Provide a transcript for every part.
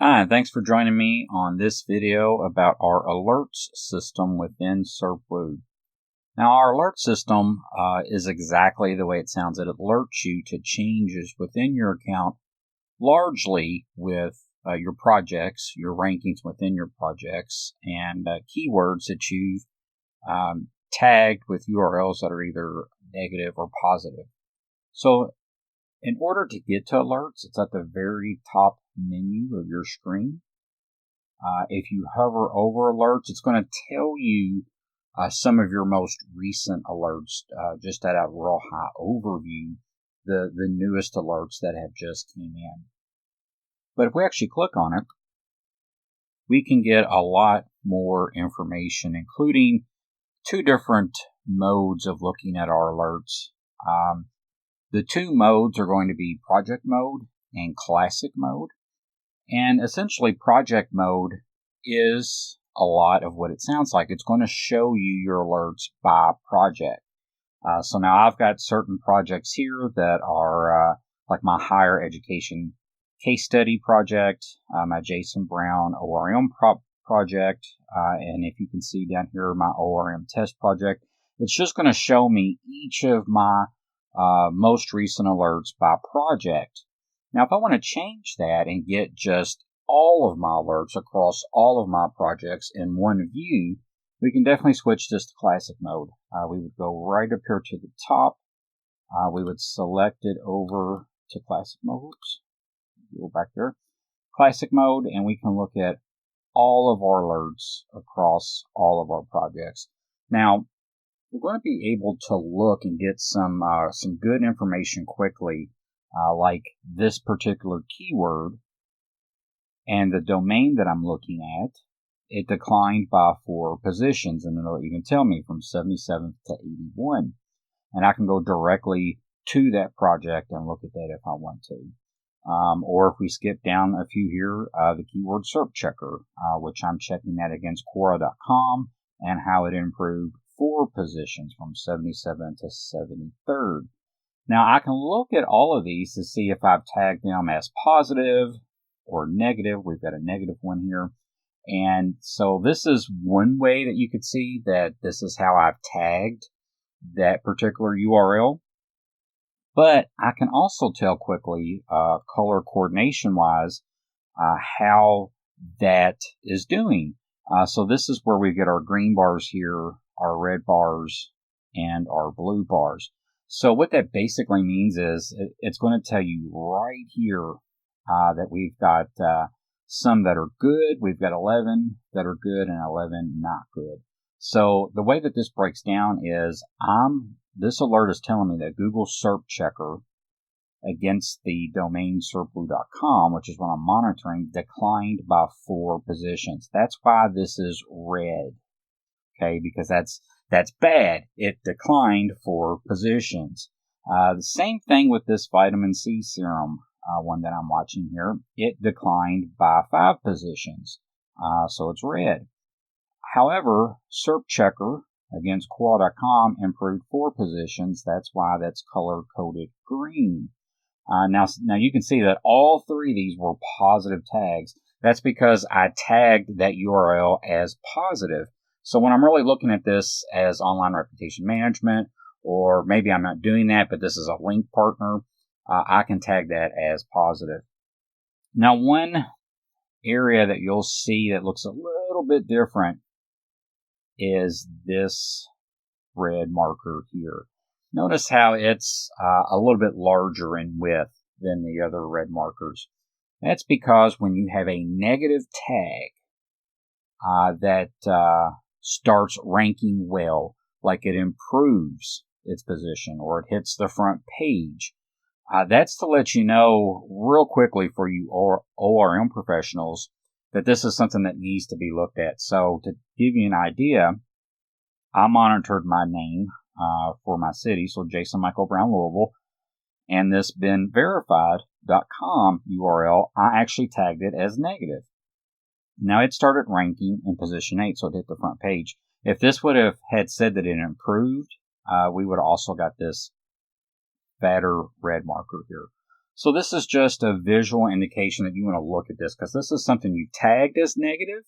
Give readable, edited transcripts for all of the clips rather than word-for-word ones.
Hi, and thanks for joining me on this video about our alerts system within SERPWoo. Now, our alert system is exactly the way it sounds. It alerts you to changes within your account, largely with your projects, your rankings within your projects, and keywords that you've tagged with URLs that are either negative or positive. So, in order to get to alerts, it's at the very top menu of your screen. If you hover over alerts, it's going to tell you some of your most recent alerts, just at a real high overview, the newest alerts that have just came in. But if we actually click on it, we can get a lot more information, including two different modes of looking at our alerts. The two modes are going to be project mode and classic mode. And essentially, project mode is a lot of what it sounds like. It's going to show you your alerts by project. So now I've got certain projects here that are like my higher education case study project, my Jason Brown ORM project, and if you can see down here, my ORM test project. It's just going to show me each of my most recent alerts by project. Now, if I want to change that and get just all of my alerts across all of my projects in one view, we can definitely switch this to classic mode. We would go right up here to the top. We would select it over to classic mode. Oops. Go back there. Classic mode, and we can look at all of our alerts across all of our projects. Now, we're going to be able to look and get some good information quickly, like this particular keyword and the domain that I'm looking at. It declined by 4 positions, and it'll even tell me from 77th to 81. And I can go directly to that project and look at that if I want to. Or if we skip down a few here, the keyword SERP checker, which I'm checking that against Quora.com, and how it improved 4 positions from 77 to 73rd. Now, I can look at all of these to see if I've tagged them as positive or negative. We've got a negative one here. And so this is one way that you could see that this is how I've tagged that particular URL. But I can also tell quickly, color coordination-wise, how that is doing. So this is where we get our green bars here, our red bars, and our blue bars. So what that basically means is it's going to tell you right here that we've got some that are good. We've got 11 that are good and 11 not good. So the way that this breaks down is this alert is telling me that Google SERP checker against the domain SERPWoo.com, which is what I'm monitoring, declined by 4 positions. That's why this is red. Okay, because that's bad. It declined 4 positions. The same thing with this vitamin C serum, one that I'm watching here. It declined by 5 positions, so it's red. However, SERP checker against Quora.com improved 4 positions. That's why that's color-coded green. Now you can see that all 3 of these were positive tags. That's because I tagged that URL as positive. So when I'm really looking at this as online reputation management, or maybe I'm not doing that, but this is a link partner, I can tag that as positive. Now, one area that you'll see that looks a little bit different is this red marker here. Notice how it's a little bit larger in width than the other red markers. That's because when you have a negative tag that starts ranking well, like it improves its position or it hits the front page, that's to let you know real quickly for you ORM professionals that this is something that needs to be looked at. So to give you an idea, I monitored my name for my city, so Jason Michael Brown Louisville, and this beenverified.com URL, I actually tagged it as negative. Now it started ranking in position 8, so it hit the front page. If this would have had said that it improved, we would have also got this fatter red marker here. So this is just a visual indication that you want to look at this, because this is something you tagged as negative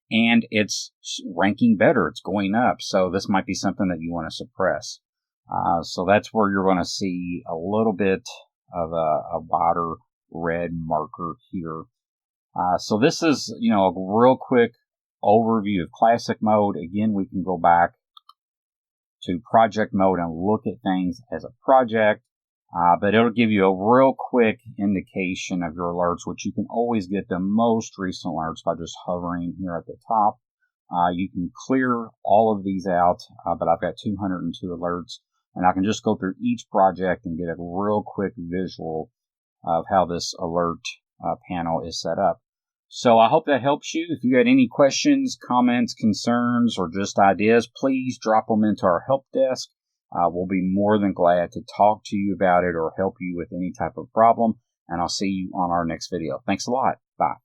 and it's ranking better. It's going up. So this might be something that you want to suppress. So that's where you're going to see a little bit of a wider red marker here. So this is, a real quick overview of classic mode. Again, we can go back to project mode and look at things as a project. But it'll give you a real quick indication of your alerts, which you can always get the most recent alerts by just hovering here at the top. You can clear all of these out, but I've got 202 alerts, and I can just go through each project and get a real quick visual of how this alert panel is set up. So I hope that helps you. If you had any questions, comments, concerns, or just ideas, please drop them into our help desk. We'll be more than glad to talk to you about it or help you with any type of problem. And I'll see you on our next video. Thanks a lot. Bye.